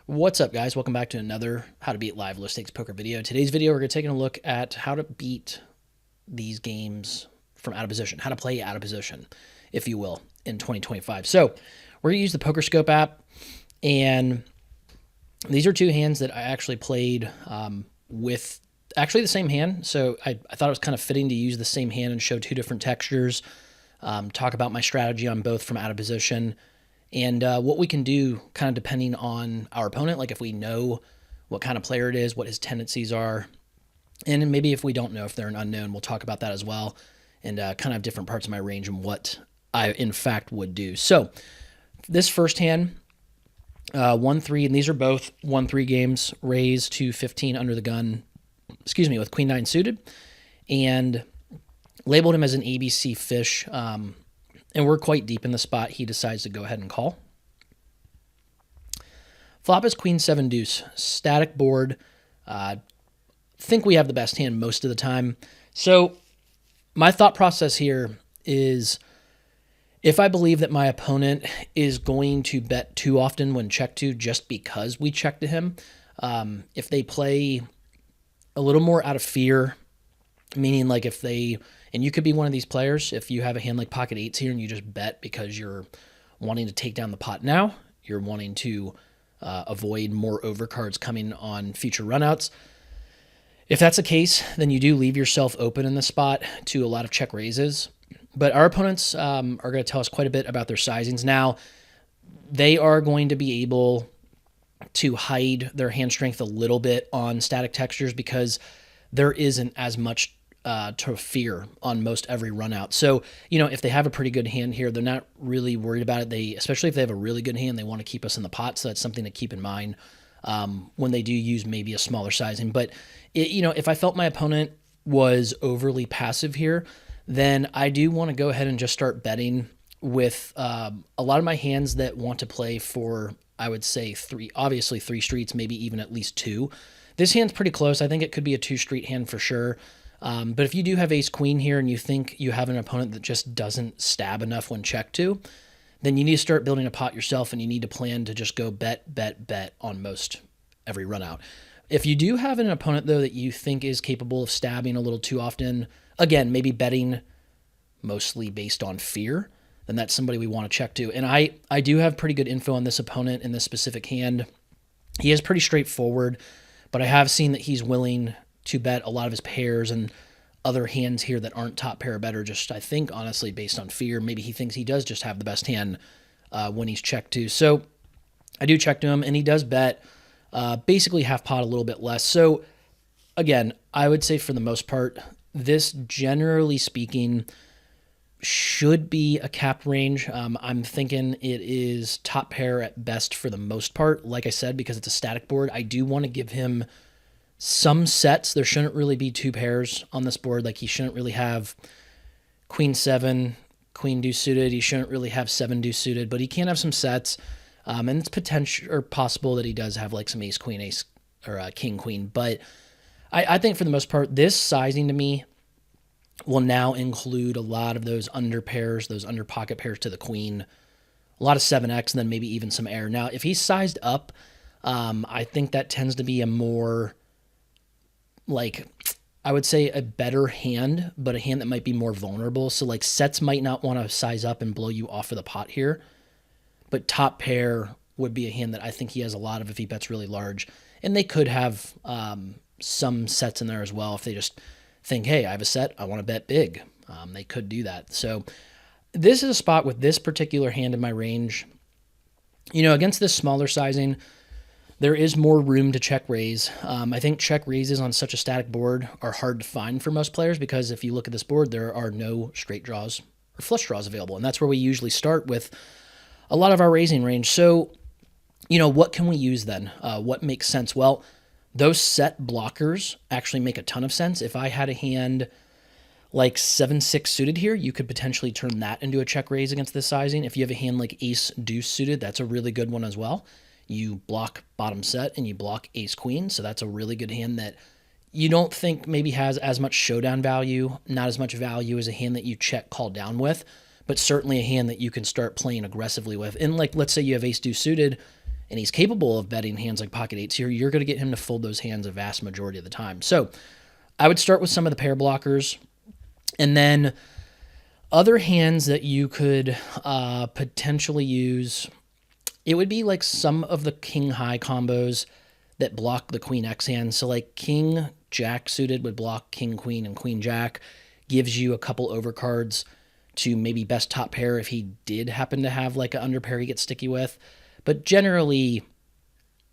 What's up, guys? Welcome back to another How to Beat Live Low Stakes Poker video. Today's video, we're going to take a look at how to beat these games from out of position, how to play out of position, if you will, in 2025. So we're going to use the PokerScope app, and these are two hands that I actually played with actually the same hand. So I thought it was kind of fitting to use the same hand and show two different textures, talk about my strategy on both from out of position, and what we can do kind of depending on our opponent, like if we know what kind of player it is, what his tendencies are, and maybe if we don't know, if they're an unknown, we'll talk about that as well, and kind of different parts of my range and what I, in fact, would do. So this first hand, 1-3, and these are both 1-3 games, raise to 15 under the gun, with Queen 9 suited, and labeled him as an ABC fish, and we're quite deep in the spot. He decides to go ahead and call. Flop is Queen 7 deuce. Static board. Think we have the best hand most of the time. So my thought process here is if I believe that my opponent is going to bet too often when check to just because we check to him, if they play a little more out of fear, meaning like if they, and you could be one of these players, if you have a hand like pocket eights here and you just bet because you're wanting to take down the pot now, you're wanting to avoid more overcards coming on future runouts. If that's the case, then you do leave yourself open in the spot to a lot of check raises. But our opponents are going to tell us quite a bit about their sizings. Now, they are going to be able to hide their hand strength a little bit on static textures because there isn't as much to fear on most every run out. So, if they have a pretty good hand here, they're not really worried about it. Especially if they have a really good hand, they want to keep us in the pot. So that's something to keep in mind when they do use maybe a smaller sizing. But, if I felt my opponent was overly passive here, then I do want to go ahead and just start betting with a lot of my hands that want to play for, I would say, obviously three streets, maybe even at least two. This hand's pretty close. I think it could be a two-street hand for sure. But if you do have ace-queen here and you think you have an opponent that just doesn't stab enough when checked to, then you need to start building a pot yourself, and you need to plan to just go bet, bet, bet on most every run out. If you do have an opponent, though, that you think is capable of stabbing a little too often, again, maybe betting mostly based on fear, then that's somebody we want to check to. And I do have pretty good info on this opponent in this specific hand. He is pretty straightforward, but I have seen that he's willing to bet a lot of his pairs and other hands here that aren't top pair or better, just I think honestly based on fear. Maybe he thinks he does just have the best hand when he's checked to. So I do check to him, and he does bet basically half pot, a little bit less. So again, I would say for the most part, this generally speaking should be a cap range. I'm thinking it is top pair at best for the most part. Like I said, because it's a static board, I do want to give him some sets. There shouldn't really be two pairs on this board. Like he shouldn't really have Queen 7, Queen deuce suited. He shouldn't really have 7 deuce suited, but he can have some sets. And it's potential or possible that he does have like some ace queen, ace or king queen. But I think for the most part, this sizing to me will now include a lot of those under pairs, those under pocket pairs to the queen, a lot of 7x, and then maybe even some air. Now, if he's sized up, I think that tends to be a more, like, I would say a better hand, but a hand that might be more vulnerable. So like sets might not want to size up and blow you off of the pot here, but top pair would be a hand that I think he has a lot of if he bets really large. And they could have some sets in there as well if they just think, hey, I have a set, I want to bet big. They could do that. So this is a spot with this particular hand in my range. Against this smaller sizing, there is more room to check raise. I think check raises on such a static board are hard to find for most players because if you look at this board, there are no straight draws or flush draws available. And that's where we usually start with a lot of our raising range. So, what can we use then? What makes sense? Well, those set blockers actually make a ton of sense. If I had a hand like 7-6 suited here, you could potentially turn that into a check raise against this sizing. If you have a hand like ace deuce suited, that's a really good one as well. You block bottom set and you block ace queen. So that's a really good hand that you don't think maybe has as much showdown value, not as much value as a hand that you check call down with, but certainly a hand that you can start playing aggressively with. And like, let's say you have ace deuce suited and he's capable of betting hands like pocket eights here, you're going to get him to fold those hands a vast majority of the time. So I would start with some of the pair blockers, and then other hands that you could potentially use. It would be like some of the king high combos that block the queen X hand. So like king jack suited would block king queen and queen jack, gives you a couple overcards to maybe best top pair if he did happen to have like an under pair he gets sticky with. But generally,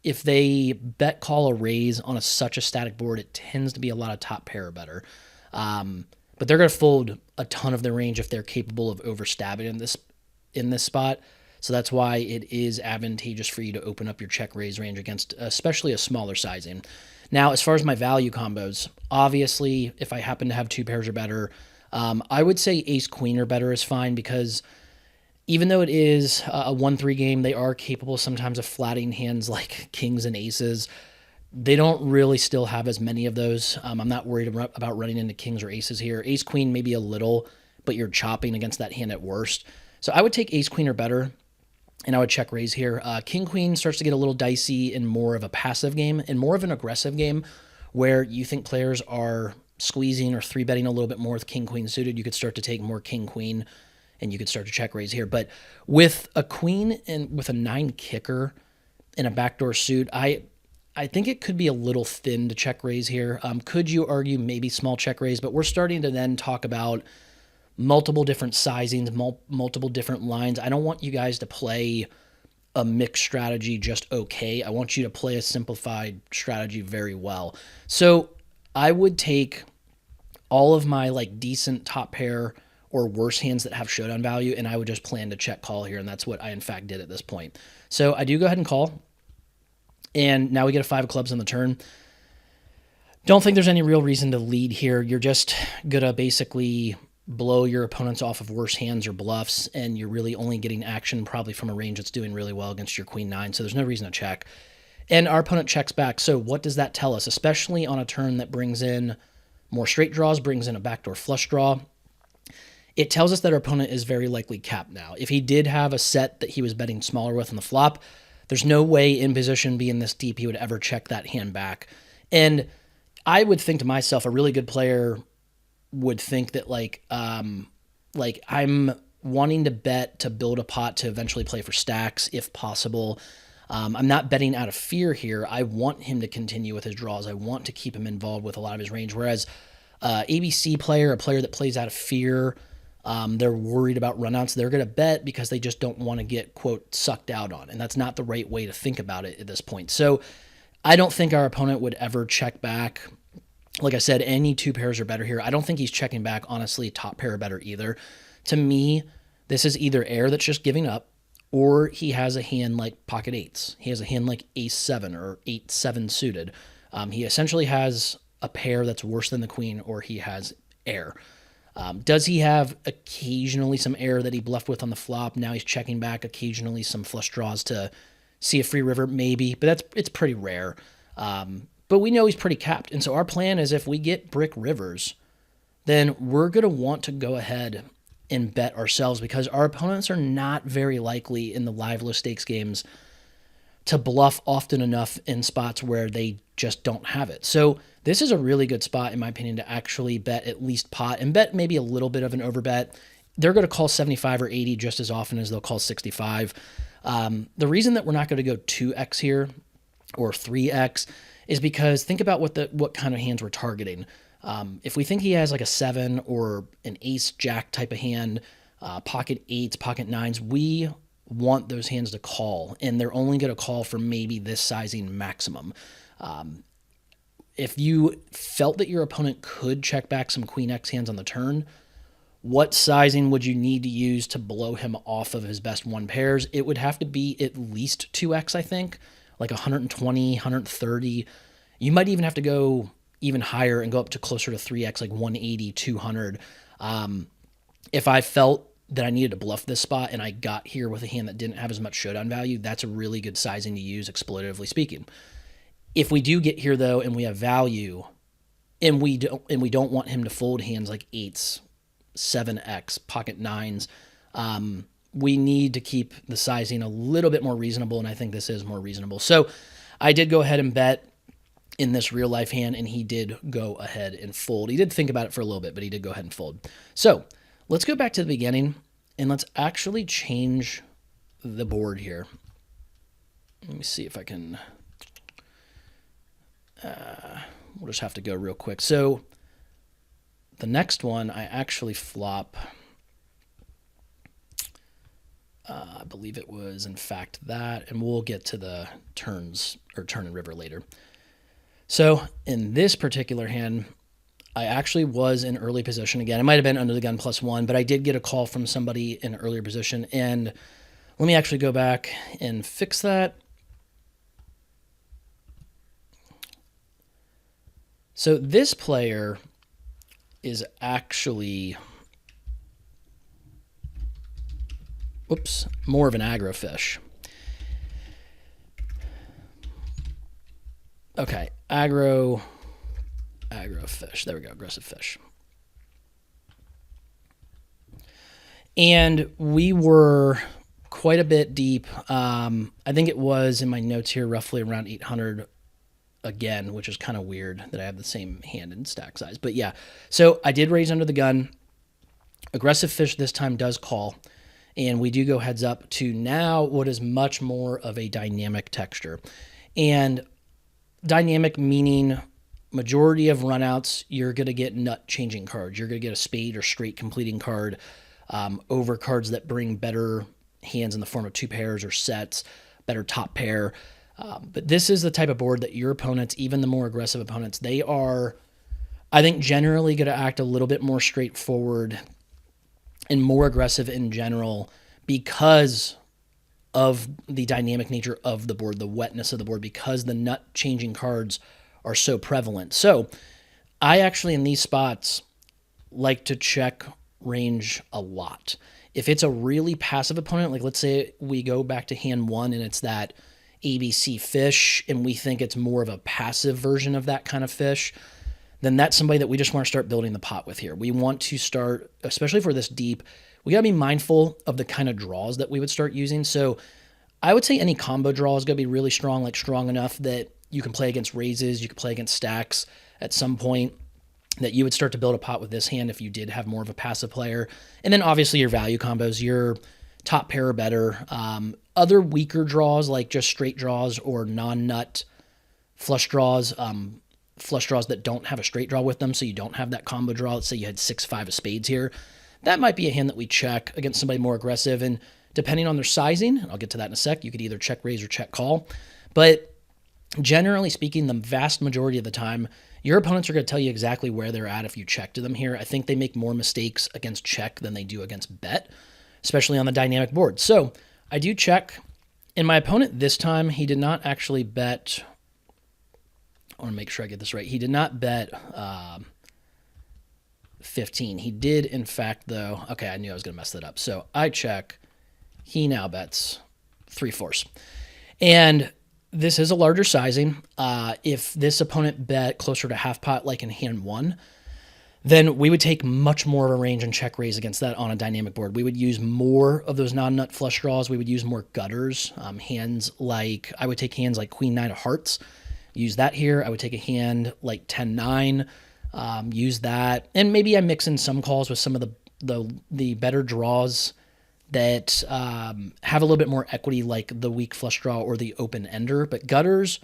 if they bet call a raise on such a static board, it tends to be a lot of top pair or better. But they're going to fold a ton of their range if they're capable of overstabbing in this spot. So that's why it is advantageous for you to open up your check raise range against especially a smaller sizing. Now, as far as my value combos, obviously, if I happen to have two pairs or better, I would say ace queen or better is fine, because even though it is a 1-3 game, they are capable sometimes of flatting hands like kings and aces. They don't really still have as many of those. I'm not worried about running into kings or aces here. Ace queen maybe a little, but you're chopping against that hand at worst. So I would take ace queen or better, and I would check raise here. King queen starts to get a little dicey in more of a passive game and more of an aggressive game where you think players are squeezing or three betting a little bit more with king queen suited. You could start to take more king queen, and you could start to check raise here. But with a queen and with a 9 kicker and a backdoor suit, I think it could be a little thin to check raise here. Could you argue maybe small check raise? But we're starting to then talk about multiple different sizings, multiple different lines. I don't want you guys to play a mixed strategy just okay. I want you to play a simplified strategy very well. So I would take all of my like decent top pair or worse hands that have showdown value, and I would just plan to check call here, and that's what I in fact did at this point. So I do go ahead and call, and now we get a 5 of clubs on the turn. Don't think there's any real reason to lead here. You're just going to basically blow your opponents off of worse hands or bluffs, and you're really only getting action probably from a range that's doing really well against your queen 9, so there's no reason to check. And our opponent checks back, so what does that tell us? Especially on a turn that brings in more straight draws, brings in a backdoor flush draw, it tells us that our opponent is very likely capped now. If he did have a set that he was betting smaller with on the flop, there's no way in position being this deep he would ever check that hand back. And I would think to myself, a really good player would think that like I'm wanting to bet to build a pot to eventually play for stacks if possible. I'm not betting out of fear here. I want him to continue with his draws. I want to keep him involved with a lot of his range. Whereas ABC player, a player that plays out of fear, they're worried about runouts. They're going to bet because they just don't want to get, quote, sucked out on. And that's not the right way to think about it at this point. So I don't think our opponent would ever check back. Like I said, any 2 pairs or better here. I don't think he's checking back, honestly, top pair or better either. To me, this is either air that's just giving up, or he has a hand like pocket eights. He has a hand like ace 7 or 8-7 suited. He essentially has a pair that's worse than the queen, or he has air. Does he have occasionally some air that he bluffed with on the flop? Now he's checking back occasionally some flush draws to see a free river, maybe, but it's pretty rare. But we know he's pretty capped. And so our plan is if we get brick rivers, then we're going to want to go ahead and bet ourselves, because our opponents are not very likely in the live low stakes games to bluff often enough in spots where they just don't have it. So this is a really good spot, in my opinion, to actually bet at least pot and bet maybe a little bit of an overbet. They're going to call 75 or 80 just as often as they'll call 65. The reason that we're not going to go 2x here or 3x is because think about what kind of hands we're targeting. If we think he has like a 7 or an ace jack type of hand, pocket 8s, pocket 9s, we want those hands to call, and they're only going to call for maybe this sizing maximum. If you felt that your opponent could check back some queen X hands on the turn, what sizing would you need to use to blow him off of his best 1 pairs? It would have to be at least 2x, I think, like 120, 130. You might even have to go even higher and go up to closer to 3x, like 180, 200. If I felt that I needed to bluff this spot and I got here with a hand that didn't have as much showdown value, that's a really good sizing to use, exploitatively speaking. If we do get here though, and we have value, and we don't want him to fold hands like 8s, 7x, pocket 9s, we need to keep the sizing a little bit more reasonable, and I think this is more reasonable. So I did go ahead and bet in this real life hand, and he did go ahead and fold. He did think about it for a little bit, but he did go ahead and fold. So let's go back to the beginning, and let's actually change the board here. Let me see if I can... we'll just have to go real quick. So the next one, I actually flop... I believe it was, in fact, that, and we'll get to the turns, or turn and river later. So in this particular hand, I actually was in early position again. It might have been under the gun +1, but I did get a call from somebody in earlier position. And let me actually go back and fix that. So this player is actually... more of an aggro fish. Okay, aggro fish. There we go, aggressive fish. And we were quite a bit deep. I think it was in my notes here roughly around 800 again, which is kind of weird that I have the same hand and stack size. But yeah, so I did raise under the gun. Aggressive fish this time does call. And we do go heads up to now what is much more of a dynamic texture. And dynamic meaning majority of runouts, you're going to get nut changing cards. You're going to get a spade or straight completing card over cards that bring better hands in the form of two pairs or sets, better top pair. But this is the type of board that your opponents, even the more aggressive opponents, they are, I think, generally going to act a little bit more straightforward and more aggressive in general because of the dynamic nature of the board, the wetness of the board, because the nut changing cards are so prevalent. So I actually, in these spots, like to check range a lot. If it's a really passive opponent, like let's say we go back to hand 1 and it's that ABC fish and we think it's more of a passive version of that kind of fish, then that's somebody that we just want to start building the pot with here. We want to start, especially for this deep, we got to be mindful of the kind of draws that we would start using. So I would say any combo draw is going to be really strong, like strong enough that you can play against raises, you can play against stacks at some point, that you would start to build a pot with this hand if you did have more of a passive player. And then obviously your value combos, your top pair or better. Other weaker draws like just straight draws or non-nut flush draws that don't have a straight draw with them, so you don't have that combo draw. Let's say you had 6-5 of spades here. That might be a hand that we check against somebody more aggressive, and depending on their sizing, and I'll get to that in a sec, you could either check raise or check call. But generally speaking, the vast majority of the time, your opponents are going to tell you exactly where they're at if you check to them here. I think they make more mistakes against check than they do against bet, especially on the dynamic board. So I do check, and my opponent this time, he did not actually bet... I want to make sure I get this right. He did not bet 15. He did, in fact, though. Okay, I knew I was going to mess that up. So I check. He now bets 3/4. And this is a larger sizing. If this opponent bet closer to half pot, like in hand 1, then we would take much more of a range and check raise against that on a dynamic board. We would use more of those non-nut flush draws. We would use more gutters. Hands like, I would take hands like Queen 9 of Hearts. Use that here. I would take a hand like 10-9, use that. And maybe I mix in some calls with some of the better draws that have a little bit more equity, like the weak flush draw or the open ender. But gutters,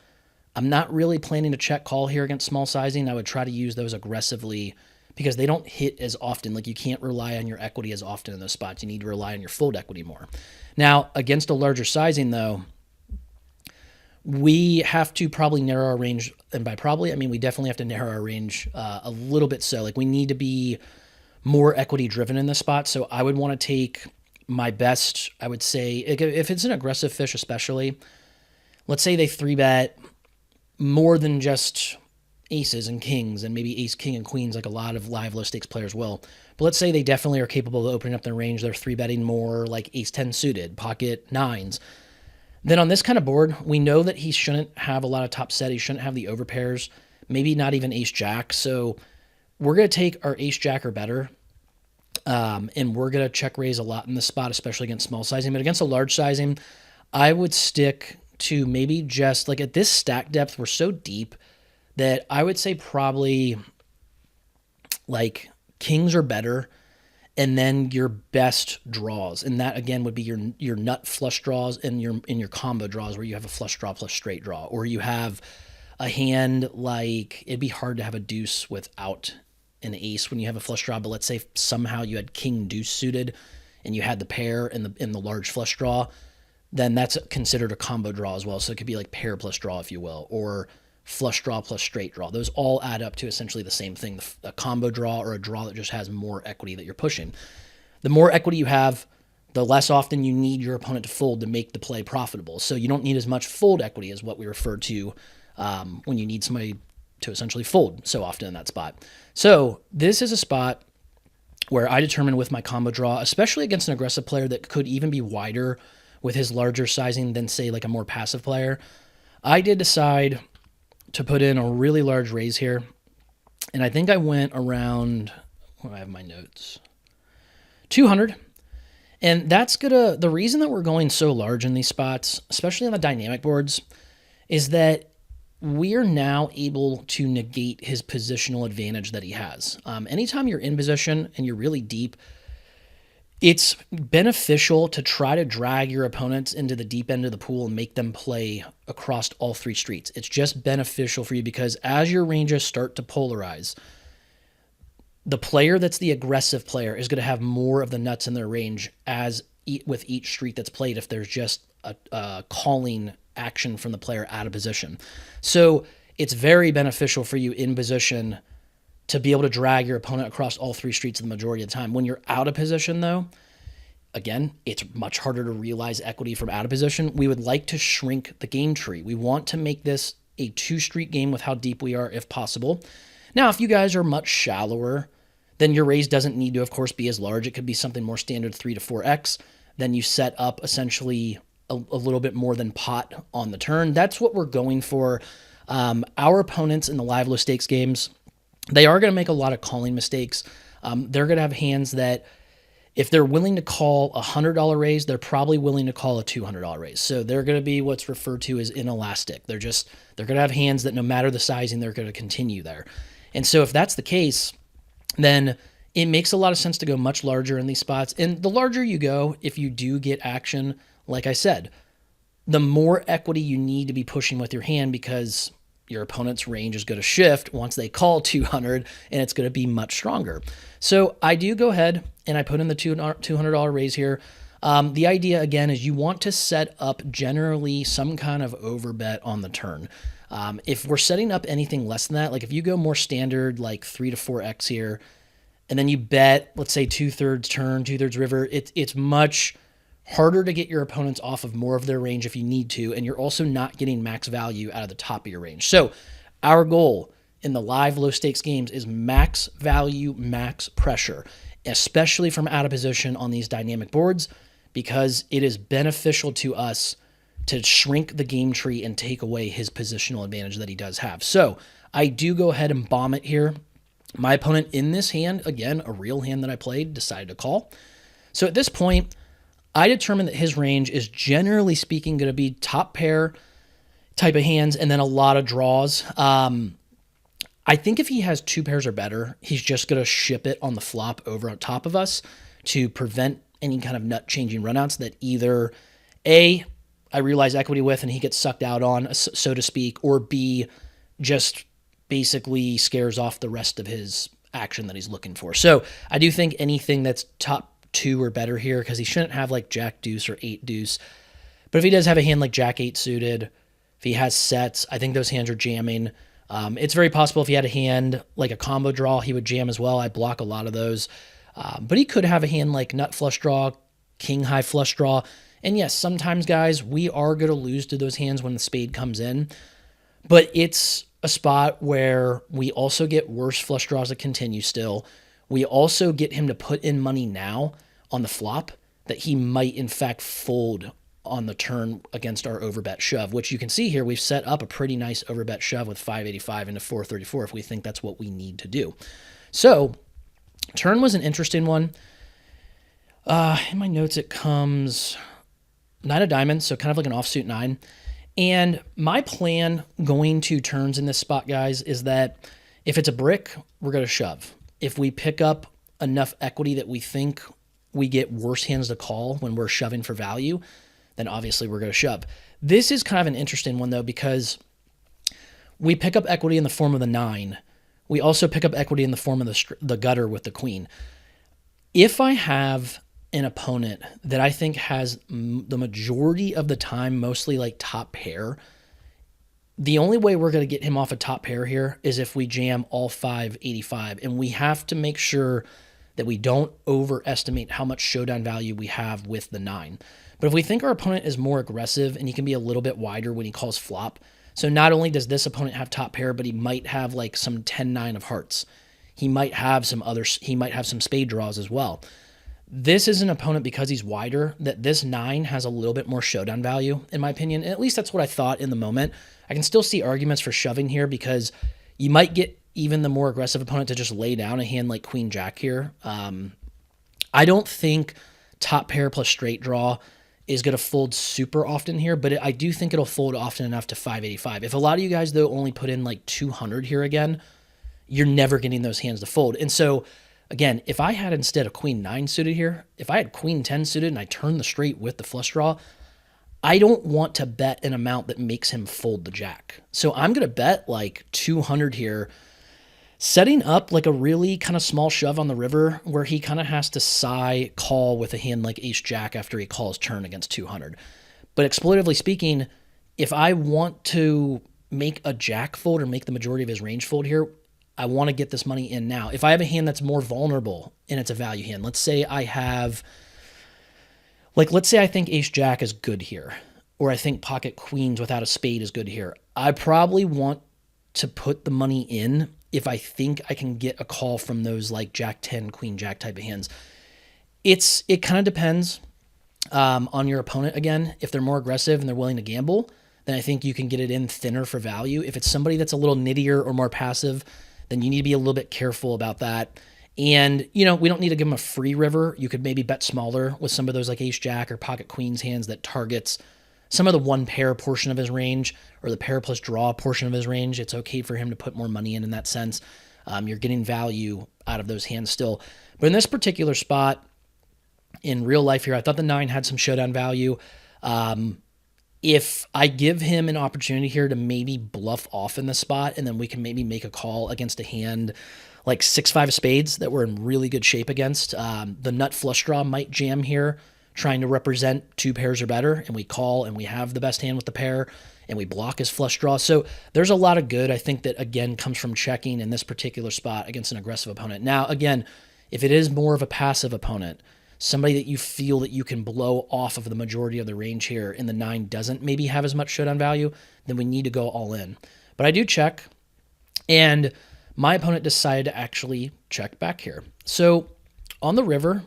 I'm not really planning to check call here against small sizing. I would try to use those aggressively because they don't hit as often. Like you can't rely on your equity as often in those spots. You need to rely on your fold equity more. Now, against a larger sizing though, we have to probably narrow our range, and by probably, I mean we definitely have to narrow our range a little bit so. Like we need to be more equity driven in this spot, so I would want to take my best, I would say, if it's an aggressive fish especially, let's say they 3-bet more than just aces and kings, and maybe ace, king, and queens like a lot of live low-stakes players will. But let's say they definitely are capable of opening up their range. They're 3-betting more like ace-10 suited, pocket 9s. Then on this kind of board, we know that he shouldn't have a lot of top set. He shouldn't have the overpairs, maybe not even ace-jack. So we're going to take our ace-jack or better. And we're going to check raise a lot in the spot, especially against small sizing. But against a large sizing, I would stick to maybe just like at this stack depth, we're so deep that I would say probably like kings or better, and then your best draws. And that again would be your nut flush draws and your combo draws where you have a flush draw plus straight draw, or you have a hand like it'd be hard to have a deuce without an ace when you have a flush draw, but let's say somehow you had king deuce suited and you had the pair in the large flush draw, then that's considered a combo draw as well. So it could be like pair plus draw, if you will, or flush draw plus straight draw. Those all add up to essentially the same thing, a combo draw or a draw that just has more equity that you're pushing. The more equity you have, the less often you need your opponent to fold to make the play profitable. So you don't need as much fold equity as what we refer to when you need somebody to essentially fold so often in that spot. So this is a spot where I determine with my combo draw, especially against an aggressive player that could even be wider with his larger sizing than, say, like a more passive player, I did decide to put in a really large raise here. And I think I went around, I have my notes, 200. And that's the reason that we're going so large in these spots, especially on the dynamic boards, is that we are now able to negate his positional advantage that he has. Anytime you're in position and you're really deep, it's beneficial to try to drag your opponents into the deep end of the pool and make them play across all three streets. It's just beneficial for you because as your ranges start to polarize, the player that's the aggressive player is going to have more of the nuts in their range with each street that's played if there's just a calling action from the player out of position. So it's very beneficial for you in position to be able to drag your opponent across all three streets the majority of the time. When you're out of position, though, again, it's much harder to realize equity from out of position. We would like to shrink the game tree. We want to make this a two-street game with how deep we are, if possible. Now, if you guys are much shallower, then your raise doesn't need to, of course, be as large. It could be something more standard 3 to 4x. Then you set up essentially a little bit more than pot on the turn. That's what we're going for. Our opponents in the live low stakes games, they are going to make a lot of calling mistakes. They're going to have hands that if they're willing to call a $100 raise, they're probably willing to call a $200 raise. So they're going to be what's referred to as inelastic. They're going to have hands that no matter the sizing, they're going to continue there. And so if that's the case, then it makes a lot of sense to go much larger in these spots. And the larger you go, if you do get action, like I said, the more equity you need to be pushing with your hand because your opponent's range is going to shift once they call 200 and it's going to be much stronger. So I do go ahead and I put in the $200 raise here. The idea again is you want to set up generally some kind of overbet on the turn. If we're setting up anything less than that, like if you go more standard, like 3 to 4x here, and then you bet, let's say 2/3 turn, 2/3 river, it's much harder to get your opponents off of more of their range if you need to, and you're also not getting max value out of the top of your range. So our goal in the live low stakes games is max value, max pressure, especially from out of position on these dynamic boards, because it is beneficial to us to shrink the game tree and take away his positional advantage that he does have. So I do go ahead and bomb it here. My opponent in this hand, again, a real hand that I played, decided to call. So at this point, I determined that his range is generally speaking going to be top pair type of hands and then a lot of draws. I think if he has two pairs or better, he's just going to ship it on the flop over on top of us to prevent any kind of nut changing runouts that either A, I realize equity with and he gets sucked out on, so to speak, or B, just basically scares off the rest of his action that he's looking for. So I do think anything that's top 2 or better here, because he shouldn't have like jack deuce or 8 deuce. But if he does have a hand like jack 8 suited, if he has sets, I think those hands are jamming. It's very possible if he had a hand like a combo draw, he would jam as well. I block a lot of those. But he could have a hand like nut flush draw, king high flush draw. And yes, sometimes, guys, we are going to lose to those hands when the spade comes in. But it's a spot where we also get worse flush draws that continue still. We also get him to put in money now on the flop that he might, in fact, fold on the turn against our overbet shove, which you can see here. We've set up a pretty nice overbet shove with 585 into 434 if we think that's what we need to do. So turn was an interesting one. In my notes, it comes nine of diamonds, so kind of like an offsuit nine. And my plan going to turns in this spot, guys, is that if it's a brick, we're going to shove. If we pick up enough equity that we think we get worse hands to call when we're shoving for value, then obviously we're going to shove. This is kind of an interesting one, though, because we pick up equity in the form of the nine. We also pick up equity in the form of the gutter with the queen. If I have an opponent that I think has the majority of the time mostly like top pair, the only way we're going to get him off a top pair here is if we jam all 585. And we have to make sure that we don't overestimate how much showdown value we have with the 9. But if we think our opponent is more aggressive and he can be a little bit wider when he calls flop, so not only does this opponent have top pair, but he might have like some 10-9 of hearts. He might have some spade draws as well. This is an opponent, because he's wider, that this 9 has a little bit more showdown value, in my opinion. And at least that's what I thought in the moment. I can still see arguments for shoving here because you might get even the more aggressive opponent to just lay down a hand like Queen Jack here. I don't think top pair plus straight draw is going to fold super often here, but I do think it'll fold often enough to 585. If a lot of you guys, though, only put in like 200 here again, you're never getting those hands to fold. And so, again, if I had instead a Queen 9 suited here, if I had Queen 10 suited and I turned the straight with the flush draw, I don't want to bet an amount that makes him fold the jack. So I'm going to bet like 200 here, setting up like a really kind of small shove on the river where he kind of has to call with a hand like ace jack after he calls turn against 200. But exploitatively speaking, if I want to make a jack fold or make the majority of his range fold here, I want to get this money in now. If I have a hand that's more vulnerable and it's a value hand, let's say I think ace jack is good here, or I think pocket queens without a spade is good here. I probably want to put the money in if I think I can get a call from those like jack 10, queen jack type of hands. It kind of depends on your opponent. Again, if they're more aggressive and they're willing to gamble, then I think you can get it in thinner for value. If it's somebody that's a little nittier or more passive, then you need to be a little bit careful about that. And, we don't need to give them a free river. You could maybe bet smaller with some of those like ace jack or pocket queens hands that targets some of the one pair portion of his range or the pair plus draw portion of his range. It's okay for him to put more money in that sense. You're getting value out of those hands still. But in this particular spot, in real life here, I thought the 9 had some showdown value. If I give him an opportunity here to maybe bluff off in the spot, and then we can maybe make a call against a hand like 6-5 of spades that we're in really good shape against, the nut flush draw might jam here, trying to represent 2 pairs or better, and we call and we have the best hand with the pair, and we block his flush draw. So there's a lot of good, I think, that, again, comes from checking in this particular spot against an aggressive opponent. Now, again, if it is more of a passive opponent, somebody that you feel that you can blow off of the majority of the range here, and the 9 doesn't maybe have as much showdown value, then we need to go all in. But I do check, and my opponent decided to actually check back here. So on the river,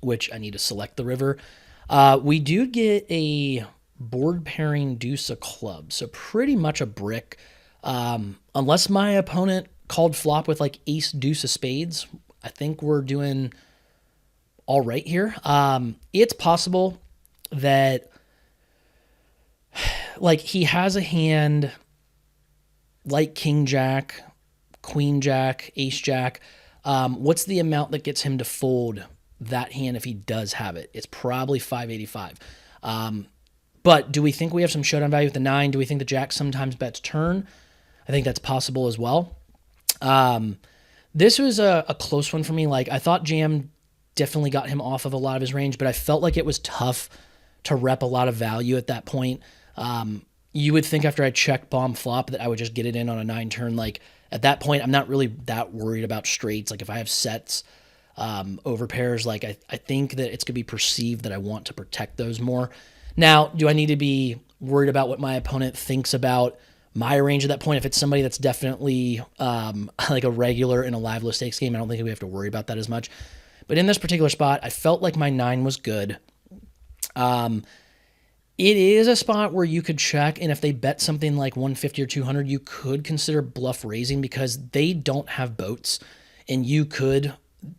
which I need to select the river, we do get a board pairing deuce of clubs. So pretty much a brick. Unless my opponent called flop with like ace deuce of spades, I think we're doing all right here. It's possible that like he has a hand like king jack, queen jack, ace jack. What's the amount that gets him to fold that hand if he does have it? It's probably 585. But do we think we have some showdown value with the 9? Do we think the jack sometimes bets turn? I think that's possible as well. This was a close one for me. Like, I thought jam definitely got him off of a lot of his range, but I felt like it was tough to rep a lot of value at that point. You would think after I check bomb flop that I would just get it in on a 9 turn. Like, at that point, I'm not really that worried about straights. Like, if I have sets over pairs, like I think that it's going to be perceived that I want to protect those more. Now, do I need to be worried about what my opponent thinks about my range at that point? If it's somebody that's definitely like a regular in a live low stakes game, I don't think we have to worry about that as much. But in this particular spot, I felt like my 9 was good. It is a spot where you could check, and if they bet something like 150 or 200, you could consider bluff raising because they don't have boats, and you could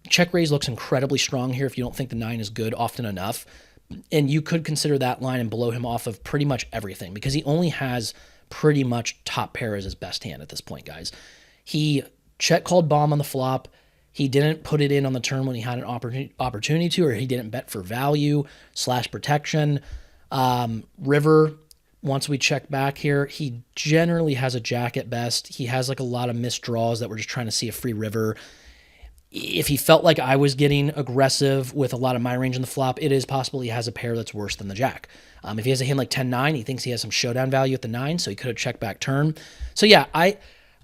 check raise looks incredibly strong here if you don't think the 9 is good often enough. And you could consider that line and blow him off of pretty much everything because he only has pretty much top pair as his best hand at this point, guys. He check called bomb on the flop. He didn't put it in on the turn when he had an opportunity to, or he didn't bet for value / protection. River, once we check back here, he generally has a jack at best. He has like a lot of missed draws that we're just trying to see a free river. If he felt like I was getting aggressive with a lot of my range in the flop, it is possible he has a pair that's worse than the jack. If he has a hand like 10-9, he thinks he has some showdown value at the 9, so he could have checked back turn. So yeah, I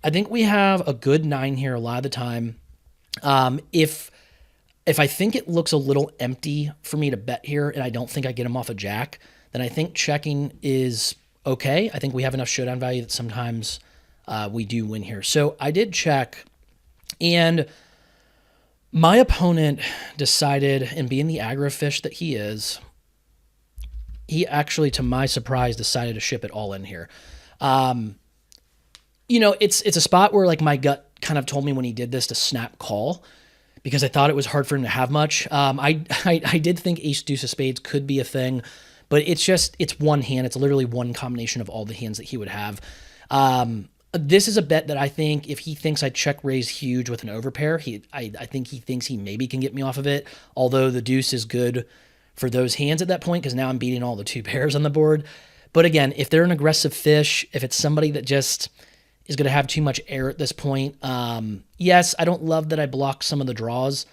think we have a good 9 here a lot of the time. If I think it looks a little empty for me to bet here and I don't think I get him off a jack, then I think checking is okay. I think we have enough showdown value that sometimes we do win here. So I did check, and my opponent decided, and being the aggro fish that he is, he actually, to my surprise, decided to ship it all in here. It's a spot where like my gut kind of told me when he did this to snap call because I thought it was hard for him to have much. I did think ace deuce of spades could be a thing, but it's one hand. It's literally one combination of all the hands that he would have. This is a bet that I think if he thinks I check raise huge with an overpair, I think he thinks he maybe can get me off of it, although the deuce is good for those hands at that point because now I'm beating all the 2 pairs on the board. But again, if they're an aggressive fish, if it's somebody that just is going to have too much air at this point, yes, I don't love that I blocked some of the draws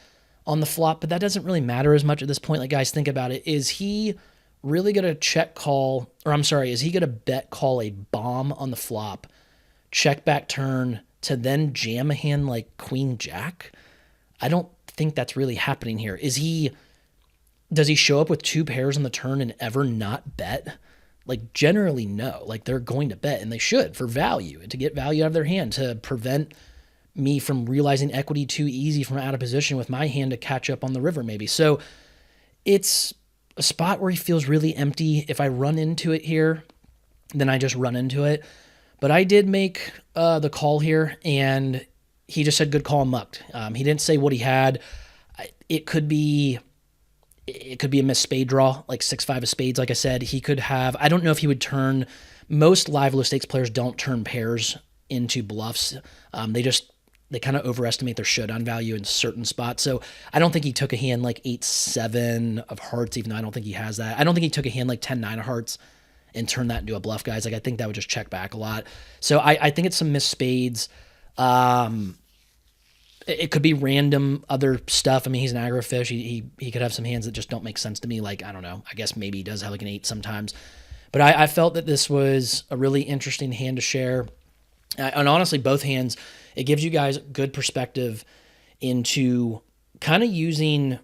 on the flop, but that doesn't really matter as much at this point. Like, guys, think about it. Is he really going to check call, or I'm sorry, is he going to bet call a bomb on the flop, check back turn to then jam a hand like queen jack? I don't think that's really happening here. Does he show up with 2 pairs on the turn and ever not bet? Like, generally, no. Like, they're going to bet, and they should, for value, and to get value out of their hand, to prevent me from realizing equity too easy from out of position with my hand to catch up on the river, maybe. So it's a spot where he feels really empty. If I run into it here, then I just run into it. But I did make the call here, and he just said good call and mucked. He didn't say what he had. It could be a missed spade draw, like 6-5 of spades. Like I said, he could have, I don't know if he would turn, most live low stakes players don't turn pairs into bluffs. They kind of overestimate their showdown value in certain spots. So I don't think he took a hand like 8-7 of hearts, even though I don't think he has that. I don't think he took a hand like 10-9 of hearts and turned that into a bluff, guys. Like, I think that would just check back a lot. So I think it's some missed spades. It could be random other stuff. I mean, he's an aggro fish. He could have some hands that just don't make sense to me. Like, I don't know. I guess maybe he does have like an 8 sometimes. But I felt that this was a really interesting hand to share. And honestly, both hands, it gives you guys good perspective into kind of using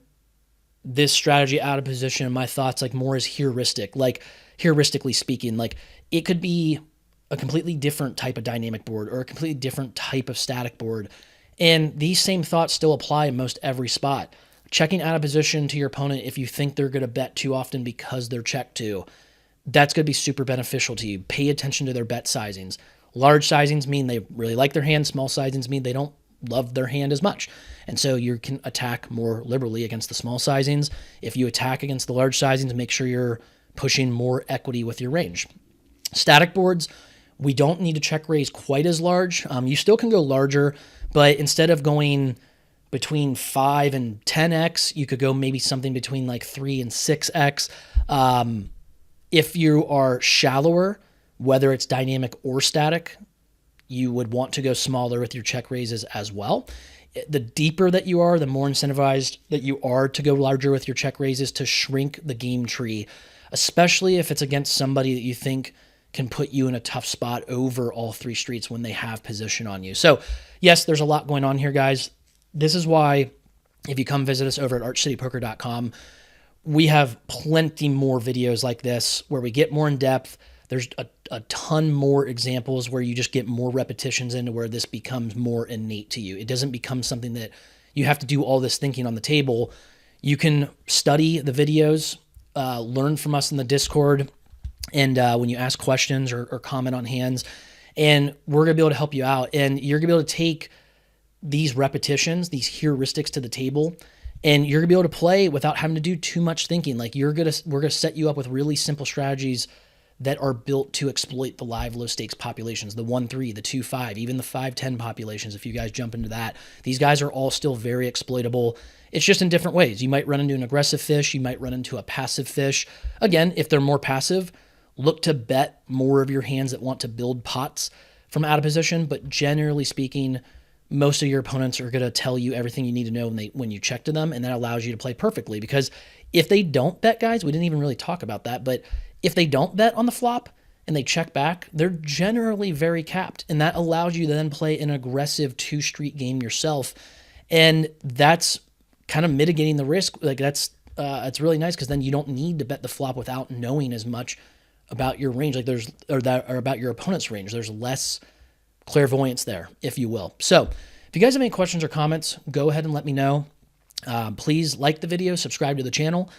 this strategy out of position. My thoughts like more as heuristic, like heuristically speaking, like it could be a completely different type of dynamic board or a completely different type of static board. And these same thoughts still apply in most every spot. Checking out of position to your opponent if you think they're going to bet too often because they're checked to, that's going to be super beneficial to you. Pay attention to their bet sizings. Large sizings mean they really like their hand. Small sizings mean they don't love their hand as much. And so you can attack more liberally against the small sizings. If you attack against the large sizings, make sure you're pushing more equity with your range. Static boards, we don't need to check raise quite as large. You still can go larger, but instead of going between 5 and 10x, you could go maybe something between like 3 and 6x. If you are shallower, whether it's dynamic or static, you would want to go smaller with your check raises as well. The deeper that you are, the more incentivized that you are to go larger with your check raises to shrink the game tree, especially if it's against somebody that you think can put you in a tough spot over all 3 streets when they have position on you. So yes, there's a lot going on here, guys. This is why if you come visit us over at archcitypoker.com, we have plenty more videos like this where we get more in depth. There's a ton more examples where you just get more repetitions into where this becomes more innate to you. It doesn't become something that you have to do all this thinking on the table. You can study the videos, learn from us in the Discord, and when you ask questions or comment on hands, and we're going to be able to help you out. And you're going to be able to take these repetitions, these heuristics to the table, and you're gonna be able to play without having to do too much thinking. Like we're gonna set you up with really simple strategies that are built to exploit the live low stakes populations, the 1-3, the 2-5, even the 5-10 populations. If you guys jump into that, these guys are all still very exploitable. It's just in different ways. You might run into an aggressive fish. You might run into a passive fish. Again, if they're more passive, look to bet more of your hands that want to build pots from out of position. But generally speaking, most of your opponents are going to tell you everything you need to know when you check to them, and that allows you to play perfectly. Because if they don't bet, guys, we didn't even really talk about that, but if they don't bet on the flop and they check back, they're generally very capped, and that allows you to then play an aggressive 2-street game yourself, and that's kind of mitigating the risk. Like it's really nice because then you don't need to bet the flop without knowing as much about your range, like or about your opponent's range. There's less clairvoyance there, if you will. So if you guys have any questions or comments, go ahead and let me know. Please like the video, subscribe to the channel,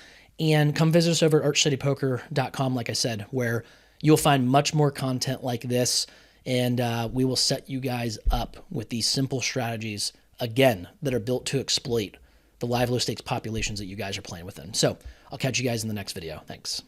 and come visit us over at archcitypoker.com, like I said, where you'll find much more content like this, and we will set you guys up with these simple strategies, again, that are built to exploit the live low stakes populations that you guys are playing within. So I'll catch you guys in the next video. Thanks.